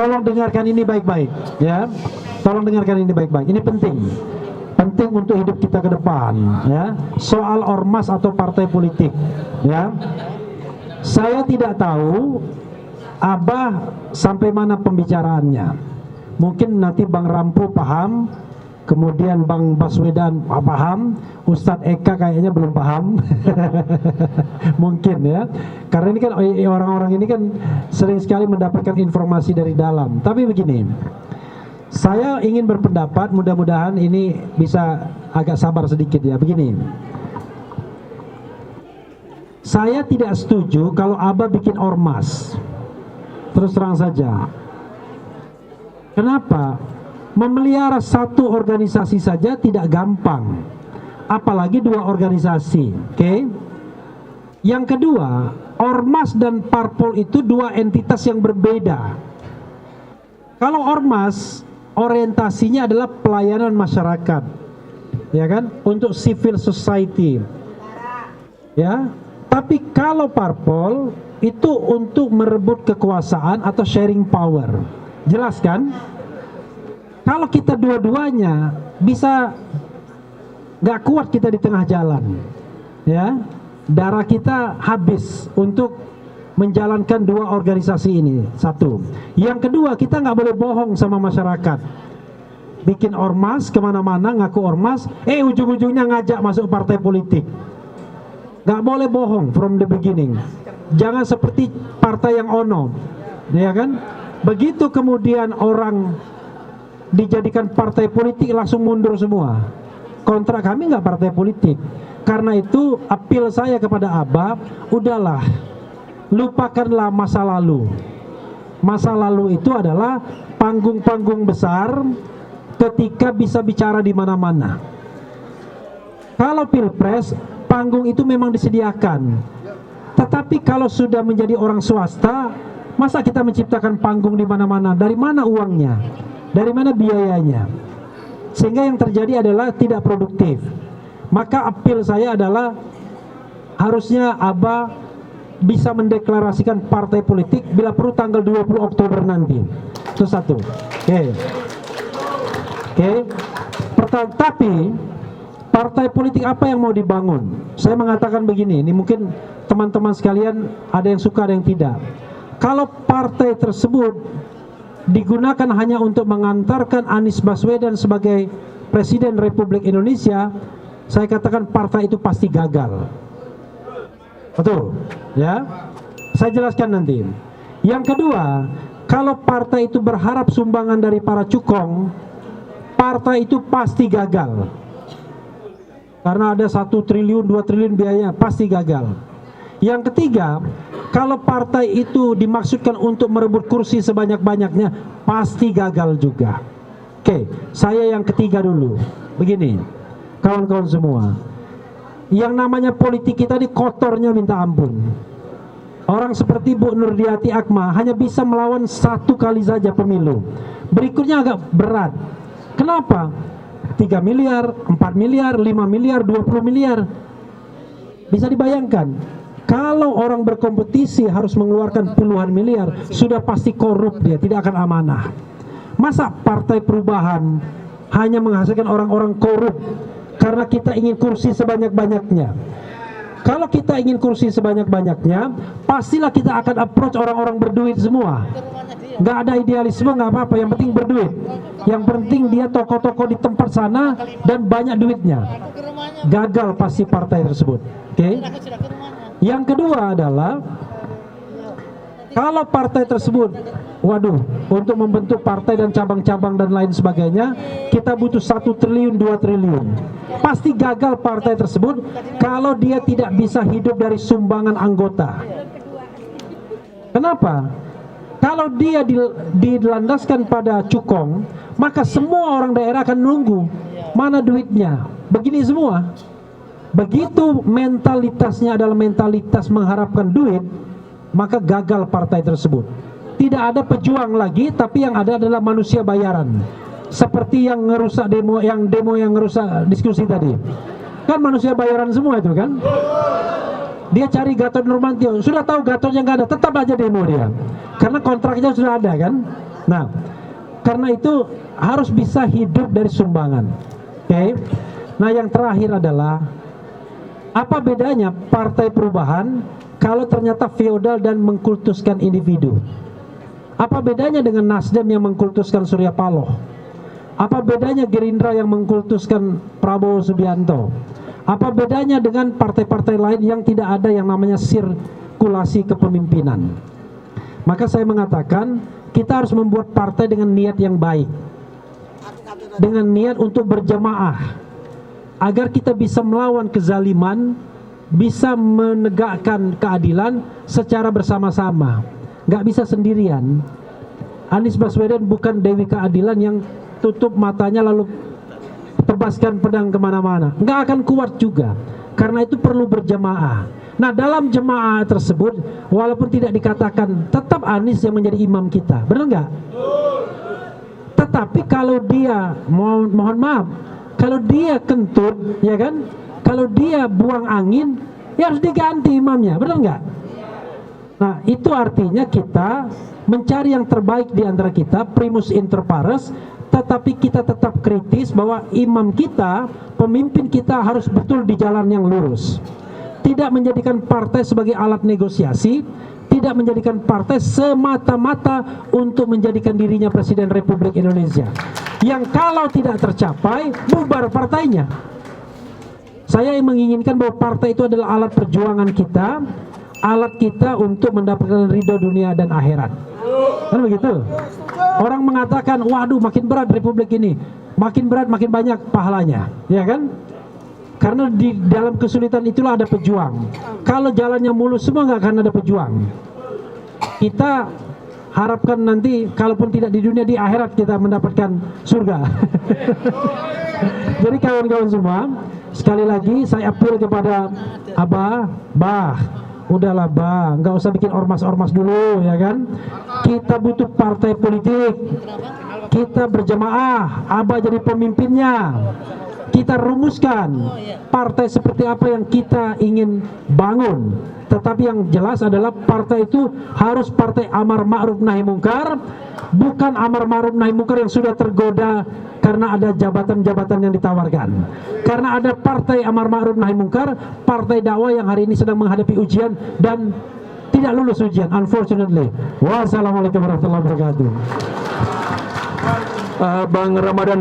tolong dengarkan ini baik-baik, ya. Tolong dengarkan ini baik-baik. Ini penting untuk hidup kita ke depan, ya. Soal ormas atau partai politik, ya. Saya tidak tahu Abah sampai mana pembicaraannya. Mungkin nanti Bang Rampu paham, kemudian Bang Baswedan paham, Ustadz Eka kayaknya belum paham. Mungkin, ya. Karena ini kan orang-orang ini kan sering sekali mendapatkan informasi dari dalam. Tapi begini, saya ingin berpendapat, mudah-mudahan ini bisa agak sabar sedikit, ya. Begini, saya tidak setuju kalau Abah bikin ormas. Terus terang saja. Kenapa? Memelihara satu organisasi saja tidak gampang, apalagi dua organisasi. Oke? Yang kedua, ormas dan parpol itu dua entitas yang berbeda. Kalau ormas, orientasinya adalah pelayanan masyarakat, ya kan, untuk civil society, ya. Tapi kalau parpol itu untuk merebut kekuasaan atau sharing power. Jelas kan? Kalau kita dua-duanya bisa nggak kuat kita di tengah jalan, ya. Darah kita habis untuk menjalankan dua organisasi ini. Satu. Yang kedua, kita nggak boleh bohong sama masyarakat. Bikin ormas kemana-mana, ngaku ormas, ujung-ujungnya ngajak masuk partai politik. Nggak boleh bohong from the beginning. Jangan seperti partai yang ono, ya kan? Begitu kemudian orang dijadikan partai politik langsung mundur semua. Kontrak kami nggak partai politik. Karena itu apel saya kepada Abah, udahlah, lupakanlah masa lalu. Masa lalu itu adalah panggung-panggung besar ketika bisa bicara di mana-mana. Kalau pilpres, panggung itu memang disediakan. Tetapi kalau sudah menjadi orang swasta, masa kita menciptakan panggung di mana-mana? Dari mana uangnya? Dari mana biayanya? Sehingga yang terjadi adalah tidak produktif. Maka apel saya adalah harusnya Abah bisa mendeklarasikan partai politik bila perlu tanggal 20 Oktober nanti. Itu satu. Oke. Tapi partai politik apa yang mau dibangun? Saya mengatakan begini, ini mungkin teman-teman sekalian ada yang suka, ada yang tidak. Kalau partai tersebut digunakan hanya untuk mengantarkan Anies Baswedan sebagai Presiden Republik Indonesia, saya katakan partai itu pasti gagal. Betul, ya? Saya jelaskan nanti. Yang kedua, kalau partai itu berharap sumbangan dari para cukong, partai itu pasti gagal. Karena ada 1 triliun, 2 triliun biayanya, pasti gagal. Yang ketiga, kalau partai itu dimaksudkan untuk merebut kursi sebanyak-banyaknya, pasti gagal juga. Oke, saya yang ketiga dulu. Begini, kawan-kawan semua, yang namanya politik kita ini kotornya minta ampun. Orang seperti Bu Nurdiati Akma hanya bisa melawan 1 kali saja pemilu. Berikutnya agak berat. Kenapa? 3 miliar, 4 miliar, 5 miliar, 20 miliar. Bisa dibayangkan. Kalau orang berkompetisi harus mengeluarkan puluhan miliar, sudah pasti korup dia, tidak akan amanah. Masa partai perubahan hanya menghasilkan orang-orang korup karena kita ingin kursi sebanyak-banyaknya? Kalau kita ingin kursi sebanyak-banyaknya, pastilah kita akan approach orang-orang berduit semua. Nggak ada idealisme, nggak apa-apa, yang penting berduit. Yang penting dia tokoh-tokoh di tempat sana dan banyak duitnya. Gagal pasti partai tersebut. Oke? Yang kedua adalah kalau partai tersebut, waduh, untuk membentuk partai dan cabang-cabang dan lain sebagainya, kita butuh 1 triliun, 2 triliun. Pasti gagal partai tersebut kalau dia tidak bisa hidup dari sumbangan anggota. Kenapa? Kalau dia dilandaskan pada cukong, maka semua orang daerah akan nunggu mana duitnya. Begini semua. Begitu mentalitasnya adalah mentalitas mengharapkan duit, maka gagal partai tersebut. Tidak ada pejuang lagi, tapi yang ada adalah manusia bayaran. Seperti yang ngerusak demo yang ngerusak diskusi tadi. Kan manusia bayaran semua itu kan? Dia cari Gatot Nurmantio, sudah tahu Gatotnya nggak ada, tetap aja demo dia. Karena kontraknya sudah ada kan? Nah, karena itu harus bisa hidup dari sumbangan. Oke. Nah, yang terakhir adalah apa bedanya Partai Perubahan kalau ternyata feodal dan mengkultuskan individu? Apa bedanya dengan Nasdem yang mengkultuskan Surya Paloh? Apa bedanya Gerindra yang mengkultuskan Prabowo Subianto? Apa bedanya dengan partai-partai lain yang tidak ada yang namanya sirkulasi kepemimpinan? Maka saya mengatakan kita harus membuat partai dengan niat yang baik, dengan niat untuk berjamaah, agar kita bisa melawan kezaliman, bisa menegakkan keadilan secara bersama-sama, nggak bisa sendirian. Anies Baswedan bukan Dewi Keadilan yang tutup matanya lalu tebaskan pedang kemana-mana, nggak akan kuat juga. Karena itu perlu berjamaah. Nah, dalam jemaah tersebut walaupun tidak dikatakan, tetap Anies yang menjadi imam kita, benar nggak? Tetapi kalau dia mohon maaf, kalau dia kentut, ya kan, kalau dia buang angin, ya harus diganti imamnya, benar nggak? Nah, itu artinya kita mencari yang terbaik di antara kita, primus inter pares, tetapi kita tetap kritis bahwa imam kita, pemimpin kita harus betul di jalan yang lurus. Tidak menjadikan partai sebagai alat negosiasi, tidak menjadikan partai semata-mata untuk menjadikan dirinya Presiden Republik Indonesia. Yang kalau tidak tercapai, bubar partainya. Saya menginginkan bahwa partai itu adalah alat perjuangan kita, alat kita untuk mendapatkan ridho dunia dan akhirat. Kan begitu? Orang mengatakan, waduh makin berat Republik ini, makin berat makin banyak pahalanya, ya kan? Karena di dalam kesulitan itulah ada pejuang. Kalau jalannya mulus semua nggak akan ada pejuang. Kita harapkan nanti kalaupun tidak di dunia, di akhirat kita mendapatkan surga. Jadi kawan-kawan semua, sekali lagi saya apel kepada Abah, Bah, udahlah Bah, nggak usah bikin ormas-ormas dulu, ya kan? Kita butuh partai politik, kita berjamaah, Abah jadi pemimpinnya. Kita rumuskan partai seperti apa yang kita ingin bangun. Tetapi yang jelas adalah partai itu harus partai amar ma'ruf nahi mungkar, bukan amar ma'ruf nahi mungkar yang sudah tergoda karena ada jabatan-jabatan yang ditawarkan. Karena ada partai amar ma'ruf nahi mungkar, partai dakwah yang hari ini sedang menghadapi ujian dan tidak lulus ujian, unfortunately. Wassalamualaikum warahmatullahi wabarakatuh. Bang Ramadan